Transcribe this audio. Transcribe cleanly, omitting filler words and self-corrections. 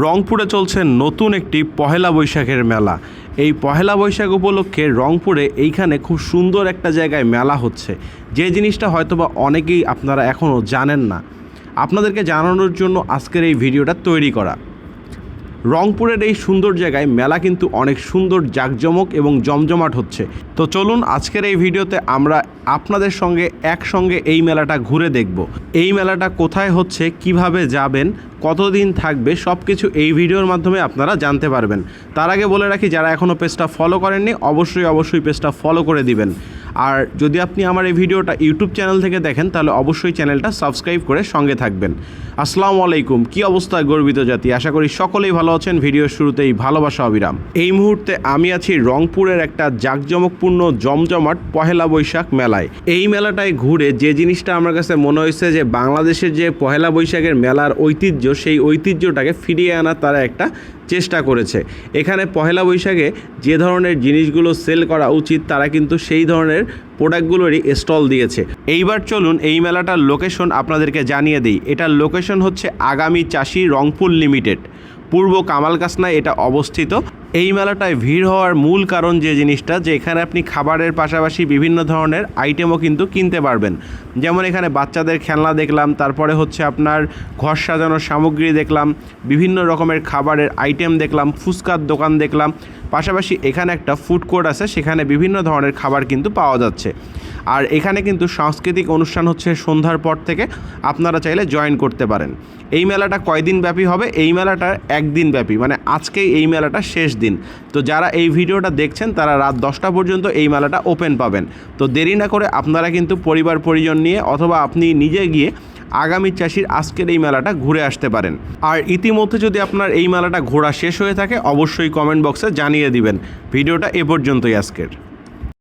রংপুরে চলছে নতুন একটি পহেলা বৈশাখের মেলা। এই পহেলা বৈশাখ উপলক্ষে রংপুরে এইখানে খুব সুন্দর একটা জায়গায় মেলা হচ্ছে, যে জিনিসটা হয়তোবা অনেকেই আপনারা এখনও জানেন না। আপনাদেরকে জানানোর জন্য আজকের এই ভিডিওটা তৈরি করা। রংপুরের এই সুন্দর জায়গায় মেলা কিন্তু অনেক সুন্দর, জাঁকজমক এবং জমজমাট হচ্ছে। তো চলুন আজকের এই ভিডিওতে আমরা আপনাদের সঙ্গে একসঙ্গে এই মেলাটা ঘুরে দেখব। এই মেলাটা কোথায় হচ্ছে, কিভাবে যাবেন, কতদিন থাকবে, সব কিছু এই ভিডিওর মাধ্যমে আপনারা জানতে পারবেন। তার আগে বলে রাখি, যারা এখনও পেজটা ফলো করেননি অবশ্যই পেজটা ফলো করে দিবেন। আর যদি আপনি আমার এই ভিডিওটা ইউটিউব চ্যানেল থেকে দেখেন তাহলে অবশ্যই চ্যানেলটা সাবস্ক্রাইব করে সঙ্গে থাকবেন। আসসালামু আলাইকুম, কি অবস্থা গর্বিত জাতি? আশা করি সকলেই ভালো আছেন। ভিডিওর শুরুতেই ভালোবাসা অবিরাম। এই মুহূর্তে আমি আছি রংপুরের একটা জাঁকজমকপূর্ণ জমজমাট পহেলা বৈশাখ মেলায়। এই মেলাটায় ঘুরে যে জিনিসটা আমার কাছে মনে হয়েছে যে বাংলাদেশের যে পহেলা বৈশাখের মেলার ঐতিহ্য, সেই ঐতিহ্যটাকে ফিরিয়ে আনার তারা একটা চেষ্টা করেছে। এখানে পহেলা বৈশাখে যে ধরনের জিনিসগুলো সেল করা উচিত তারা কিন্তু সেই ধরনের প্রোডাক্টগুলোরই স্টল দিয়েছে। এইবার চলুন এই মেলাটার লোকেশন আপনাদেরকে জানিয়ে দিই। এটার লোকেশন হচ্ছে আগামী চাষি রংপুর লিমিটেড, পূর্ব কামালকাসনায় এটা অবস্থিত। এই মেলাটায় ভিড় হওয়ার মূল কারণ যে জিনিসটা, যে এখানে আপনি খাবারের পাশাপাশি বিভিন্ন ধরনের আইটেমও কিন্তু কিনতে পারবেন। যেমন এখানে বাচ্চাদের খেলনা দেখলাম, তারপরে হচ্ছে আপনার ঘর সাজানোর সামগ্রী দেখলাম, বিভিন্ন রকমের খাবারের আইটেম দেখলাম, ফুচকার দোকান দেখলাম। পাশাপাশি এখানে একটা ফুড কোর্ট আছে, সেখানে বিভিন্ন ধরনের খাবার কিন্তু পাওয়া যাচ্ছে। আর এখানে কিন্তু সাংস্কৃতিক অনুষ্ঠান হচ্ছে সন্ধ্যার পর থেকে, আপনারা চাইলে জয়েন করতে পারেন। এই মেলাটা কয়দিন ব্যাপী হবে? এই মেলাটা একদিন ব্যাপী, মানে আজকেই এই মেলাটা শেষ দিন। তো যারা এই ভিডিওটা দেখছেন তারা রাত 10টা পর্যন্ত এই মেলাটা ওপেন পাবেন। তো দেরি না করে আপনারা কিন্তু পরিবার পরিজন নিয়ে অথবা আপনি নিজে গিয়ে আগামী চাষির আজকের এই মেলাটা ঘুরে আসতে পারেন। আর ইতিমধ্যে যদি আপনার এই মেলাটা ঘোরা শেষ হয়ে থাকে অবশ্যই কমেন্ট বক্সে জানিয়ে দিবেন। ভিডিওটা এ পর্যন্তই আজকের।